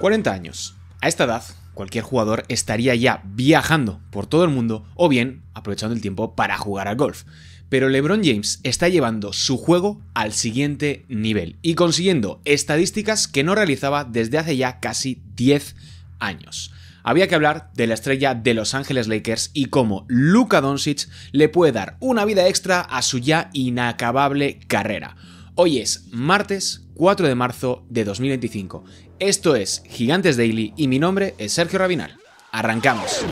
40 años. A esta edad, cualquier jugador estaría ya viajando por todo el mundo o bien aprovechando el tiempo para jugar al golf. Pero LeBron James está llevando su juego al siguiente nivel y consiguiendo estadísticas que no realizaba desde hace ya casi 10 años. Había que hablar de la estrella de Los Ángeles Lakers y cómo Luka Doncic le puede dar una vida extra a su ya inacabable carrera. Hoy es martes 4 de marzo de 2025. Esto es Gigantes Daily y mi nombre es Sergio Rabinal. ¡Arrancamos!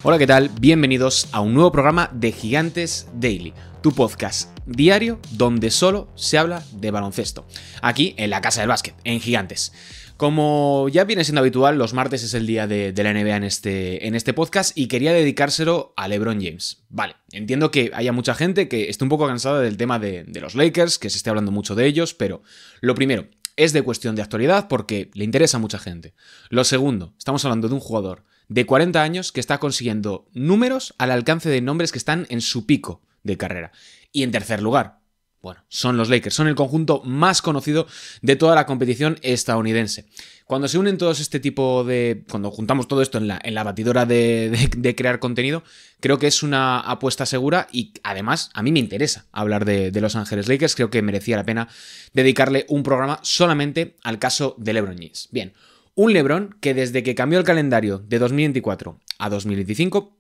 Hola, ¿qué tal? Bienvenidos a un nuevo programa de Gigantes Daily, tu podcast diario donde solo se habla de baloncesto. Aquí en la Casa del Básquet, en Gigantes. Como ya viene siendo habitual, los martes es el día de la NBA en este podcast y quería dedicárselo a LeBron James. Vale, entiendo que haya mucha gente que esté un poco cansada del tema de los Lakers, que se esté hablando mucho de ellos, pero lo primero, es de cuestión de actualidad porque le interesa a mucha gente. Lo segundo, estamos hablando de un jugador de 40 años que está consiguiendo números al alcance de nombres que están en su pico de carrera. Y en tercer lugar, bueno, son los Lakers, son el conjunto más conocido de toda la competición estadounidense. Cuando se unen todos este tipo de... Cuando juntamos todo esto en la batidora de crear contenido, creo que es una apuesta segura y además a mí me interesa hablar de Los Ángeles Lakers. Creo que merecía la pena dedicarle un programa solamente al caso de LeBron James. Bien, un LeBron que desde que cambió el calendario de 2024 a 2025...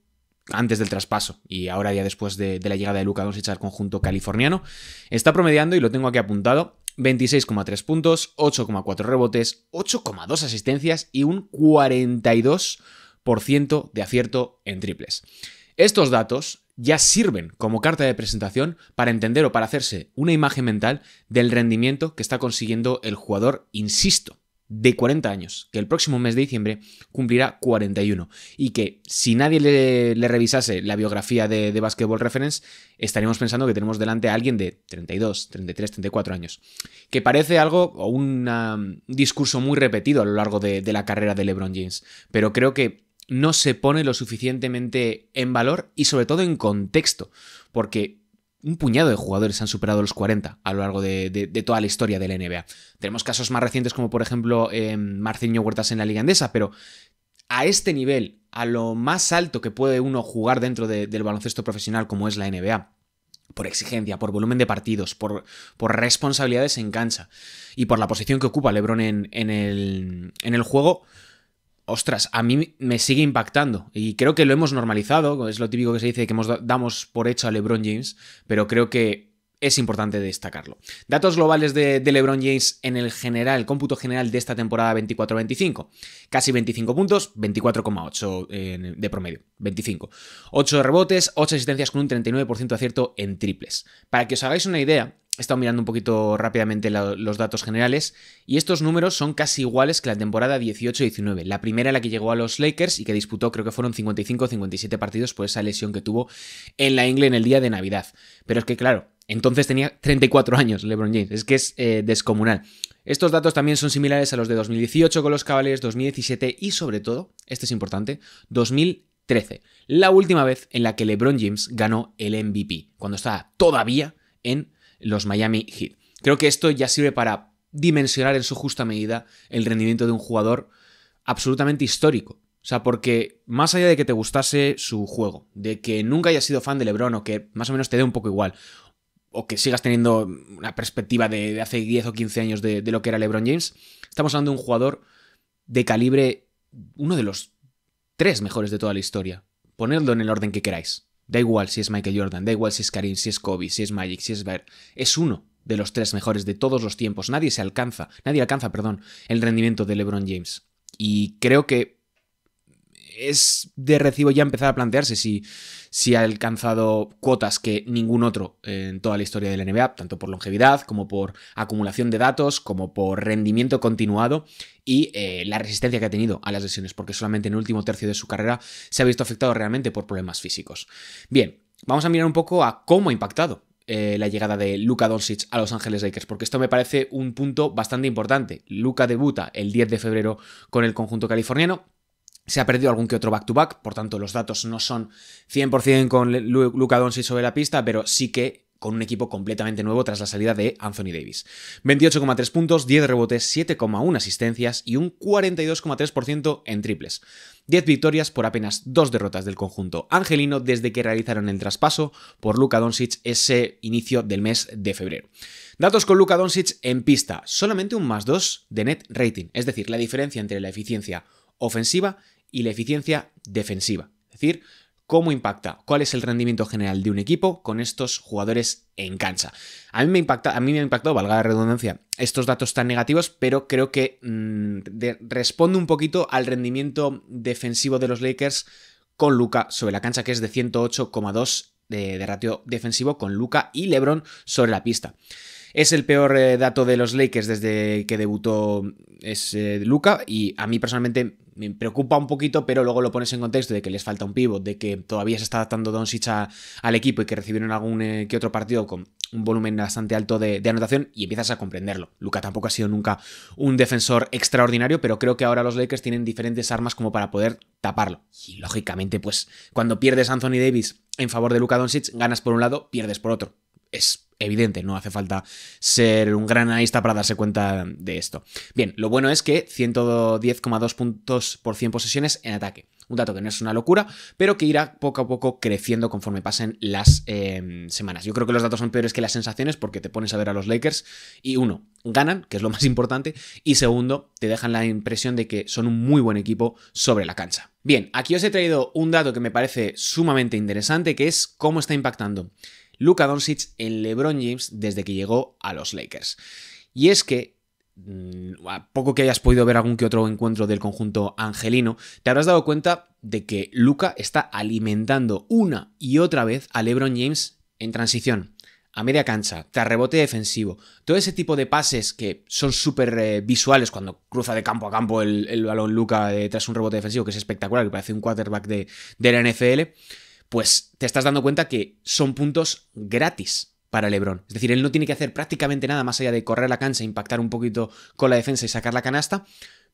antes del traspaso y ahora ya después de la llegada de Luka Doncic al conjunto californiano, está promediando, y lo tengo aquí apuntado, 26,3 puntos, 8,4 rebotes, 8,2 asistencias y un 42% de acierto en triples. Estos datos ya sirven como carta de presentación para entender o para hacerse una imagen mental del rendimiento que está consiguiendo el jugador, insisto, de 40 años, que el próximo mes de diciembre cumplirá 41, y que si nadie le revisase la biografía de Basketball Reference, estaríamos pensando que tenemos delante a alguien de 32, 33, 34 años, que parece algo o un discurso muy repetido a lo largo de la carrera de LeBron James, pero creo que no se pone lo suficientemente en valor y sobre todo en contexto, porque un puñado de jugadores han superado los 40 a lo largo de toda la historia de la NBA. Tenemos casos más recientes como por ejemplo Marcelo Huertas en la Liga Endesa, pero a este nivel, a lo más alto que puede uno jugar dentro del baloncesto profesional como es la NBA, por exigencia, por volumen de partidos, por responsabilidades en cancha y por la posición que ocupa LeBron en el juego, ostras, a mí me sigue impactando y creo que lo hemos normalizado, es lo típico que se dice que damos por hecho a LeBron James, pero creo que es importante destacarlo. Datos globales de LeBron James en el cómputo general de esta temporada 24-25. Casi 25 puntos, 24,8 de promedio, 25. 8 rebotes, 8 asistencias con un 39% de acierto en triples. Para que os hagáis una idea, he estado mirando un poquito rápidamente los datos generales y estos números son casi iguales que la temporada 18-19, la primera en la que llegó a los Lakers y que disputó, creo que fueron 55-57 partidos por esa lesión que tuvo en la ingle en el día de Navidad. Pero es que claro, entonces tenía 34 años LeBron James, es que es descomunal. Estos datos también son similares a los de 2018 con los Cavaliers, 2017 y sobre todo, este es importante, 2013, la última vez en la que LeBron James ganó el MVP, cuando estaba todavía en los Miami Heat. Creo que esto ya sirve para dimensionar en su justa medida el rendimiento de un jugador absolutamente histórico. O sea, porque más allá de que te gustase su juego, de que nunca hayas sido fan de LeBron o que más o menos te dé un poco igual, o que sigas teniendo una perspectiva de hace 10 o 15 años de lo que era LeBron James, estamos hablando de un jugador de calibre, uno de los 3 mejores de toda la historia. Ponedlo en el orden que queráis. Da igual si es Michael Jordan, da igual si es Karim, si es Kobe, si es Magic, si es Bird. Es uno de los 3 mejores de todos los tiempos. Nadie alcanza el rendimiento de LeBron James. Y creo que es de recibo ya empezar a plantearse si ha alcanzado cuotas que ningún otro en toda la historia de la NBA, tanto por longevidad, como por acumulación de datos, como por rendimiento continuado y la resistencia que ha tenido a las lesiones, porque solamente en el último tercio de su carrera se ha visto afectado realmente por problemas físicos. Bien, vamos a mirar un poco a cómo ha impactado la llegada de Luka Doncic a Los Ángeles Lakers, porque esto me parece un punto bastante importante. Luka debuta el 10 de febrero con el conjunto californiano. Se ha perdido algún que otro back-to-back, por tanto los datos no son 100% con Luka Doncic sobre la pista, pero sí que con un equipo completamente nuevo tras la salida de Anthony Davis. 28,3 puntos, 10 rebotes, 7,1 asistencias y un 42,3% en triples. 10 victorias por apenas 2 derrotas del conjunto angelino desde que realizaron el traspaso por Luka Doncic ese inicio del mes de febrero. Datos con Luka Doncic en pista, solamente un +2 de net rating, es decir, la diferencia entre la eficiencia ofensiva y la eficiencia defensiva. Es decir, cómo impacta, cuál es el rendimiento general de un equipo con estos jugadores en cancha. A mí me ha impactado, valga la redundancia, estos datos tan negativos, pero creo que responde un poquito al rendimiento defensivo de los Lakers con Luka sobre la cancha, que es de 108,2 de ratio defensivo con Luka y LeBron sobre la pista. Es el peor dato de los Lakers desde que debutó Luka, y a mí personalmente me preocupa un poquito, pero luego lo pones en contexto de que les falta un pivot, de que todavía se está adaptando Doncic al equipo y que recibieron algún que otro partido con un volumen bastante alto de anotación, y empiezas a comprenderlo. Luka tampoco ha sido nunca un defensor extraordinario, pero creo que ahora los Lakers tienen diferentes armas como para poder taparlo. Y lógicamente, pues cuando pierdes a Anthony Davis en favor de Luka Doncic, ganas por un lado, pierdes por otro. Es evidente, no hace falta ser un gran analista para darse cuenta de esto. Bien, lo bueno es que 110,2 puntos por 100 posesiones en ataque. Un dato que no es una locura, pero que irá poco a poco creciendo conforme pasen las semanas. Yo creo que los datos son peores que las sensaciones, porque te pones a ver a los Lakers y uno, ganan, que es lo más importante, y segundo, te dejan la impresión de que son un muy buen equipo sobre la cancha. Bien, aquí os he traído un dato que me parece sumamente interesante, que es cómo está impactando Luka Doncic en LeBron James desde que llegó a los Lakers. Y es que, a poco que hayas podido ver algún que otro encuentro del conjunto angelino, te habrás dado cuenta de que Luka está alimentando una y otra vez a LeBron James en transición, a media cancha, tras rebote defensivo, todo ese tipo de pases que son súper visuales cuando cruza de campo a campo el balón Luka tras un rebote defensivo, que es espectacular, que parece un quarterback de la NFL, pues te estás dando cuenta que son puntos gratis para LeBron. Es decir, él no tiene que hacer prácticamente nada más allá de correr la cancha, impactar un poquito con la defensa y sacar la canasta,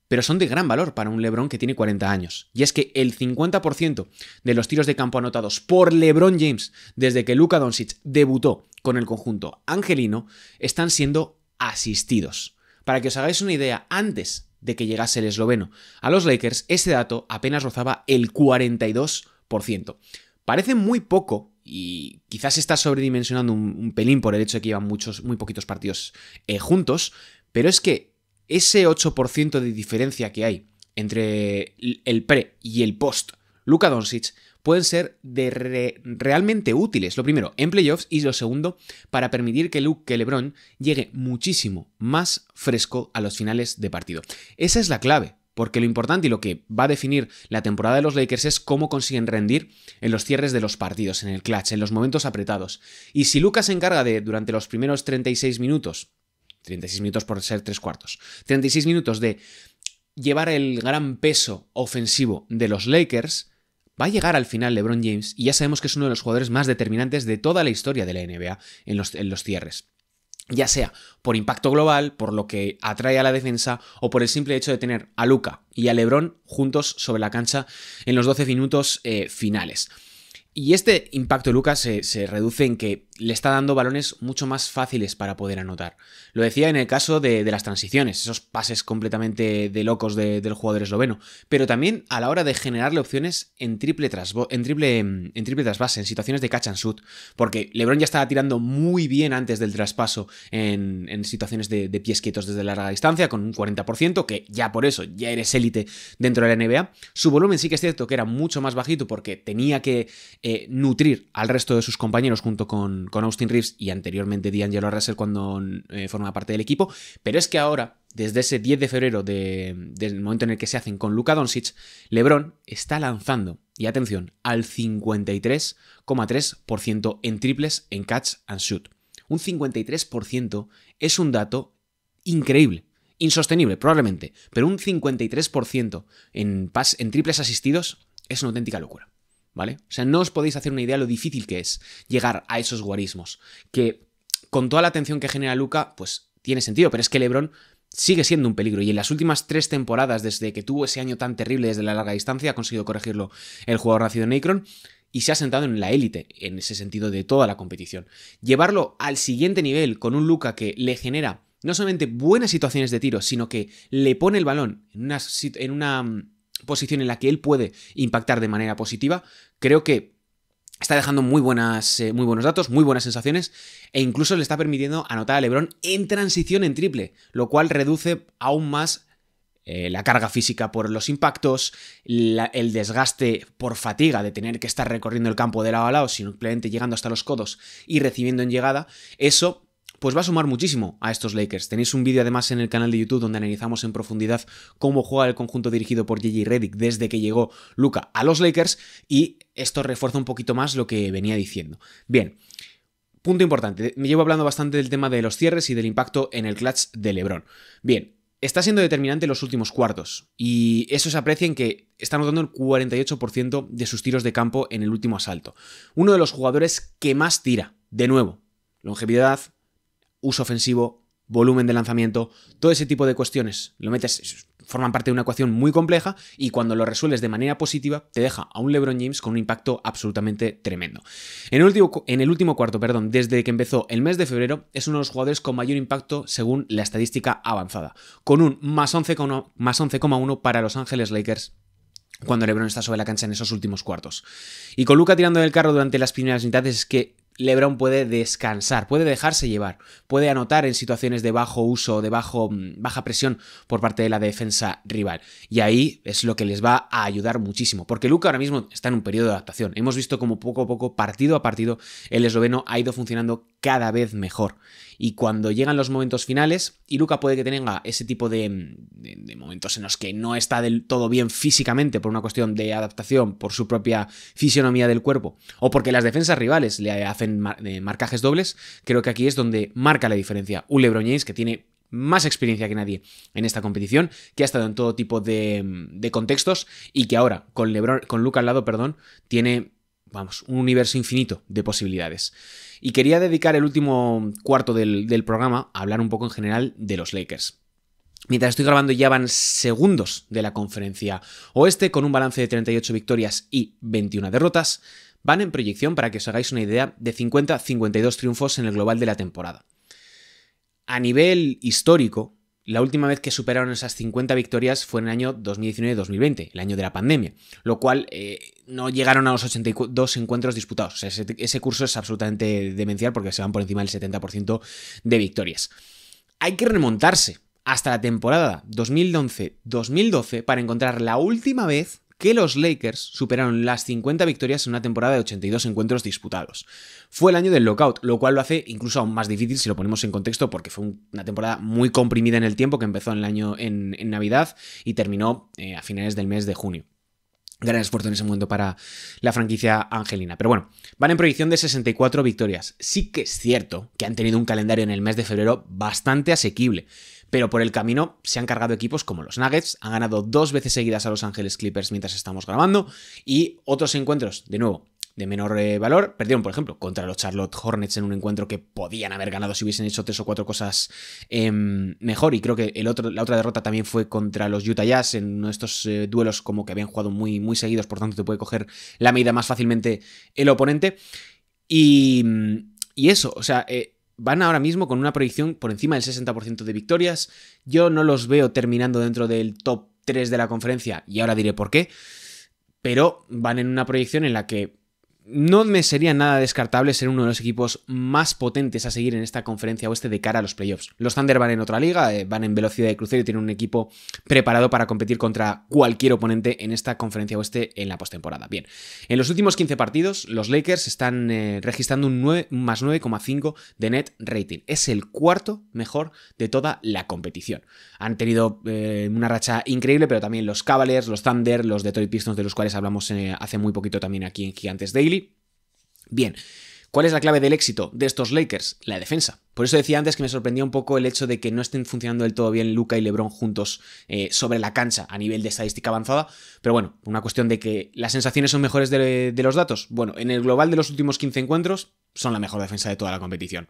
pero son de gran valor para un LeBron que tiene 40 años. Y es que el 50% de los tiros de campo anotados por LeBron James desde que Luka Doncic debutó con el conjunto angelino están siendo asistidos. Para que os hagáis una idea, antes de que llegase el esloveno a los Lakers, ese dato apenas rozaba el 42%. Parece muy poco y quizás se está sobredimensionando un pelín por el hecho de que llevan muy poquitos partidos juntos, pero es que ese 8% de diferencia que hay entre el pre y el post Luka Doncic pueden ser realmente útiles. Lo primero, en playoffs, y lo segundo, para permitir que LeBron llegue muchísimo más fresco a los finales de partido. Esa es la clave. Porque lo importante y lo que va a definir la temporada de los Lakers es cómo consiguen rendir en los cierres de los partidos, en el clutch, en los momentos apretados. Y si Luka se encarga durante los primeros 36 minutos por ser 3/4, 36 minutos de llevar el gran peso ofensivo de los Lakers, va a llegar al final LeBron James, y ya sabemos que es uno de los jugadores más determinantes de toda la historia de la NBA en los cierres. Ya sea por impacto global, por lo que atrae a la defensa, o por el simple hecho de tener a Luka y a LeBron juntos sobre la cancha en los 12 minutos finales. Y este impacto de Luka se reduce en que le está dando balones mucho más fáciles para poder anotar. Lo decía en el caso de las transiciones, esos pases completamente de locos del jugador esloveno, pero también a la hora de generarle opciones en triple trasvase, en situaciones de catch and shoot, porque LeBron ya estaba tirando muy bien antes del traspaso en situaciones de pies quietos desde larga distancia, con un 40%, que ya por eso ya eres élite dentro de la NBA. Su volumen sí que es cierto que era mucho más bajito porque tenía que nutrir al resto de sus compañeros junto con Austin Reeves y anteriormente D'Angelo Russell cuando forma parte del equipo, pero es que ahora, desde ese 10 de febrero del momento en el que se hacen con Luka Doncic, LeBron está lanzando, y atención, al 53,3% en triples en catch and shoot. Un 53% es un dato increíble. Insostenible, probablemente, pero un 53% en triples asistidos es una auténtica locura. ¿Vale? O sea, no os podéis hacer una idea de lo difícil que es llegar a esos guarismos. Que con toda la atención que genera Luka, pues tiene sentido, pero es que LeBron sigue siendo un peligro, y en las últimas 3 temporadas, desde que tuvo ese año tan terrible desde la larga distancia, ha conseguido corregirlo el jugador nacido en Akron, y se ha sentado en la élite, en ese sentido, de toda la competición. Llevarlo al siguiente nivel con un Luka que le genera no solamente buenas situaciones de tiro, sino que le pone el balón en una posición en la que él puede impactar de manera positiva, creo que está dejando muy buenos datos, muy buenas sensaciones, e incluso le está permitiendo anotar a LeBron en transición en triple, lo cual reduce aún más la carga física por los impactos, el desgaste por fatiga de tener que estar recorriendo el campo de lado a lado, simplemente llegando hasta los codos y recibiendo en llegada. Eso pues va a sumar muchísimo a estos Lakers. Tenéis un vídeo además en el canal de YouTube donde analizamos en profundidad cómo juega el conjunto dirigido por J.J. Redick desde que llegó Luka a los Lakers, y esto refuerza un poquito más lo que venía diciendo. Bien, punto importante. Me llevo hablando bastante del tema de los cierres y del impacto en el clutch de LeBron. Bien, está siendo determinante en los últimos cuartos, y eso se aprecia en que está anotando el 48% de sus tiros de campo en el último asalto. Uno de los jugadores que más tira, de nuevo, longevidad, uso ofensivo, volumen de lanzamiento, todo ese tipo de cuestiones lo metes, forman parte de una ecuación muy compleja, y cuando lo resuelves de manera positiva te deja a un LeBron James con un impacto absolutamente tremendo. En el último cuarto, desde que empezó el mes de febrero, es uno de los jugadores con mayor impacto según la estadística avanzada, con un más 11,1 para Los Ángeles Lakers cuando LeBron está sobre la cancha en esos últimos cuartos. Y con Luka tirando del carro durante las primeras mitades, es que LeBron puede descansar, puede dejarse llevar, puede anotar en situaciones de bajo uso, de baja presión por parte de la defensa rival. Y ahí es lo que les va a ayudar muchísimo, porque Luka ahora mismo está en un periodo de adaptación. Hemos visto como poco a poco, partido a partido, el esloveno ha ido funcionando cada vez mejor. Y cuando llegan los momentos finales, y Luka puede que tenga ese tipo de momentos en los que no está del todo bien físicamente por una cuestión de adaptación, por su propia fisionomía del cuerpo, o porque las defensas rivales le hacen marcajes dobles, creo que aquí es donde marca la diferencia un LeBron James que tiene más experiencia que nadie en esta competición, que ha estado en todo tipo de contextos, y que ahora con Luka al lado, tiene un universo infinito de posibilidades. Y quería dedicar el último cuarto del programa a hablar un poco en general de los Lakers. Mientras estoy grabando ya van segundos de la conferencia oeste, con un balance de 38 victorias y 21 derrotas. Van en proyección, para que os hagáis una idea, de 50-52 triunfos en el global de la temporada. A nivel histórico, la última vez que superaron esas 50 victorias fue en el año 2019-2020, el año de la pandemia, lo cual no llegaron a los 82 encuentros disputados. O sea, ese curso es absolutamente demencial, porque se van por encima del 70% de victorias. Hay que remontarse hasta la temporada 2011-2012 para encontrar la última vez que los Lakers superaron las 50 victorias en una temporada de 82 encuentros disputados. Fue el año del lockout, lo cual lo hace incluso aún más difícil si lo ponemos en contexto, porque fue una temporada muy comprimida en el tiempo, que empezó en el año en Navidad y terminó a finales del mes de junio. Gran esfuerzo en ese momento para la franquicia angelina. Pero bueno, van en proyección de 64 victorias. Sí que es cierto que han tenido un calendario en el mes de febrero bastante asequible, pero por el camino se han cargado equipos como los Nuggets, han ganado 2 veces seguidas a Los Ángeles Clippers mientras estamos grabando, y otros encuentros, de nuevo, de menor valor, perdieron, por ejemplo, contra los Charlotte Hornets en un encuentro que podían haber ganado si hubiesen hecho 3 o 4 cosas mejor, y creo que la otra derrota también fue contra los Utah Jazz en uno de estos duelos como que habían jugado muy, muy seguidos, por tanto te puede coger la medida más fácilmente el oponente, y eso, o sea, van ahora mismo con una proyección por encima del 60% de victorias. Yo no los veo terminando dentro del top 3 de la conferencia, y ahora diré por qué, pero van en una proyección en la que no me sería nada descartable ser uno de los equipos más potentes a seguir en esta conferencia oeste de cara a los playoffs. Los Thunder van en otra liga, van en velocidad de crucero y tienen un equipo preparado para competir contra cualquier oponente en esta conferencia oeste en la postemporada. Bien, en los últimos 15 partidos, los Lakers están registrando un más 9,5 de net rating. Es el cuarto mejor de toda la competición. Han tenido una racha increíble, pero también los Cavaliers, los Thunder, los Detroit Pistons, de los cuales hablamos hace muy poquito también aquí en Gigantes Daily. Bien, ¿cuál es la clave del éxito de estos Lakers? La defensa. Por eso decía antes que me sorprendía un poco el hecho de que no estén funcionando del todo bien Luka y LeBron juntos sobre la cancha a nivel de estadística avanzada, pero bueno, una cuestión de que las sensaciones son mejores de los datos. Bueno, en el global de los últimos 15 encuentros son la mejor defensa de toda la competición.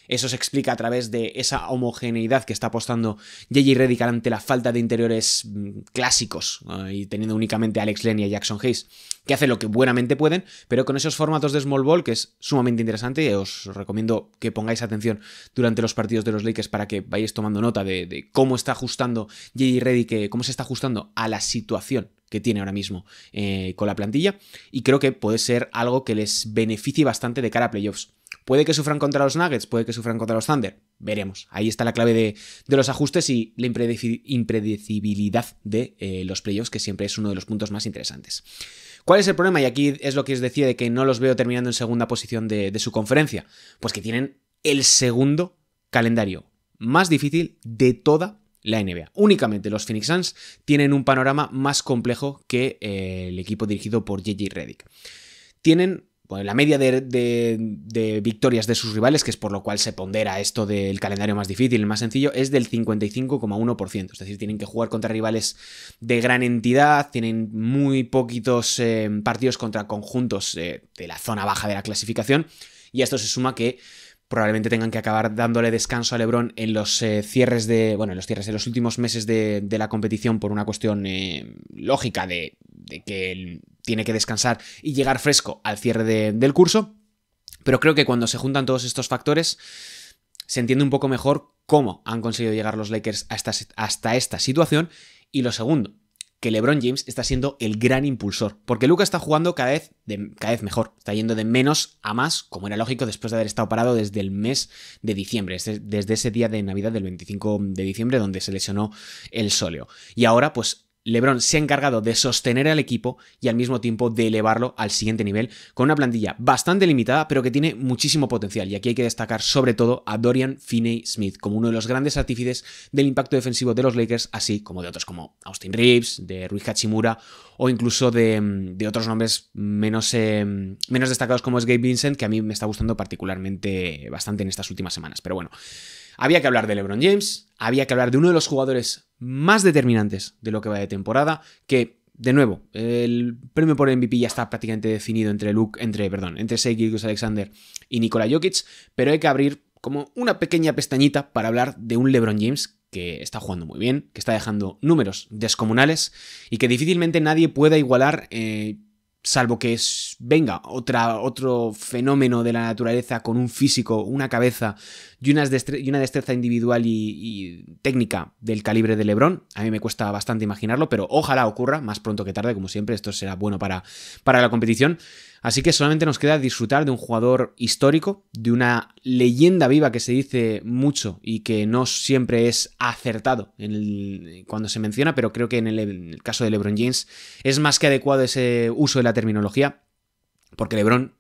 Eso se explica a través de esa homogeneidad que está apostando JJ Redick ante la falta de interiores clásicos y teniendo únicamente a Alex Len y a Jackson Hayes, que hacen lo que buenamente pueden, pero con esos formatos de small ball, que es sumamente interesante, y os recomiendo que pongáis atención durante los partidos de los Lakers para que vayáis tomando nota de cómo está ajustando JJ Redick, cómo se está ajustando a la situación que tiene ahora mismo con la plantilla, y creo que puede ser algo que les beneficie bastante de cara a playoffs. ¿Puede que sufran contra los Nuggets? ¿Puede que sufran contra los Thunder? Veremos. Ahí está la clave de los ajustes y la impredecibilidad de los playoffs, que siempre es uno de los puntos más interesantes. ¿Cuál es el problema? Y aquí es lo que os decía de que no los veo terminando en segunda posición de su conferencia. Pues que tienen el segundo calendario más difícil de toda la NBA. Únicamente los Phoenix Suns tienen un panorama más complejo que el equipo dirigido por JJ Redick. Tienen la media de victorias de sus rivales, que es por lo cual se pondera esto del calendario más difícil, el más sencillo, es del 55,1%. Es decir, tienen que jugar contra rivales de gran entidad, tienen muy poquitos partidos contra conjuntos de la zona baja de la clasificación, y a esto se suma que probablemente tengan que acabar dándole descanso a LeBron en los cierres de los últimos meses de la competición por una cuestión lógica de que él tiene que descansar y llegar fresco al cierre del curso. Pero creo que cuando se juntan todos estos factores se entiende un poco mejor cómo han conseguido llegar los Lakers hasta esta situación. Y lo segundo, que LeBron James está siendo el gran impulsor, porque Luka está jugando cada vez mejor, está yendo de menos a más, como era lógico después de haber estado parado desde el mes de diciembre, desde ese día de Navidad del 25 de diciembre donde se lesionó el sóleo. Y ahora pues LeBron se ha encargado de sostener al equipo y al mismo tiempo de elevarlo al siguiente nivel con una plantilla bastante limitada pero que tiene muchísimo potencial, y aquí hay que destacar sobre todo a Dorian Finney-Smith como uno de los grandes artífices del impacto defensivo de los Lakers, así como de otros como Austin Reeves, de Rui Hachimura o incluso de otros nombres menos destacados como es Gabe Vincent, que a mí me está gustando particularmente bastante en estas últimas semanas. Pero bueno, había que hablar de LeBron James, había que hablar de uno de los jugadores más determinantes de lo que va de temporada, que, de nuevo, el premio por MVP ya está prácticamente definido entre Shai Gilgeous-Alexander y Nikola Jokic, pero hay que abrir como una pequeña pestañita para hablar de un LeBron James que está jugando muy bien, que está dejando números descomunales y que difícilmente nadie pueda igualar, salvo que venga otro fenómeno de la naturaleza con un físico, una cabeza y una destreza individual y técnica del calibre de LeBron. A mí me cuesta bastante imaginarlo, pero ojalá ocurra más pronto que tarde, como siempre. Esto será bueno para la competición. Así que solamente nos queda disfrutar de un jugador histórico, de una leyenda viva que se dice mucho y que no siempre es acertado cuando se menciona, pero creo que en el caso de LeBron James es más que adecuado ese uso de la terminología, porque LeBron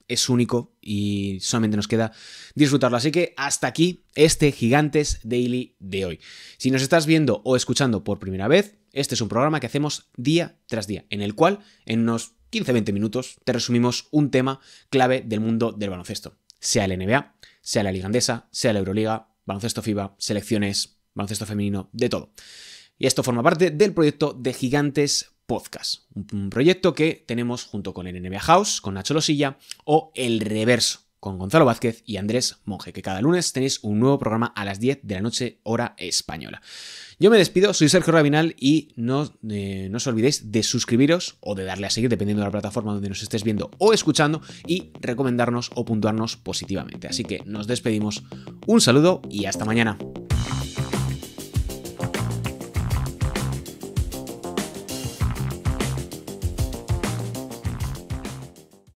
es único y solamente nos queda disfrutarlo. Así que hasta aquí este Gigantes Daily de hoy. Si nos estás viendo o escuchando por primera vez, este es un programa que hacemos día tras día, en el cual en unos 15-20 minutos te resumimos un tema clave del mundo del baloncesto, sea el NBA, sea la Liga Andesa, sea la Euroliga, baloncesto FIBA, selecciones, baloncesto femenino, de todo. Y esto forma parte del proyecto de Gigantes Podcast, un proyecto que tenemos junto con el NBA House, con Nacho Losilla, o El Reverso, con Gonzalo Vázquez y Andrés Monge, que cada lunes tenéis un nuevo programa a las 10 de la noche, hora española. Yo me despido, soy Sergio Rabinal y no os olvidéis de suscribiros o de darle a seguir, dependiendo de la plataforma donde nos estés viendo o escuchando, y recomendarnos o puntuarnos positivamente. Así que nos despedimos, un saludo y hasta mañana.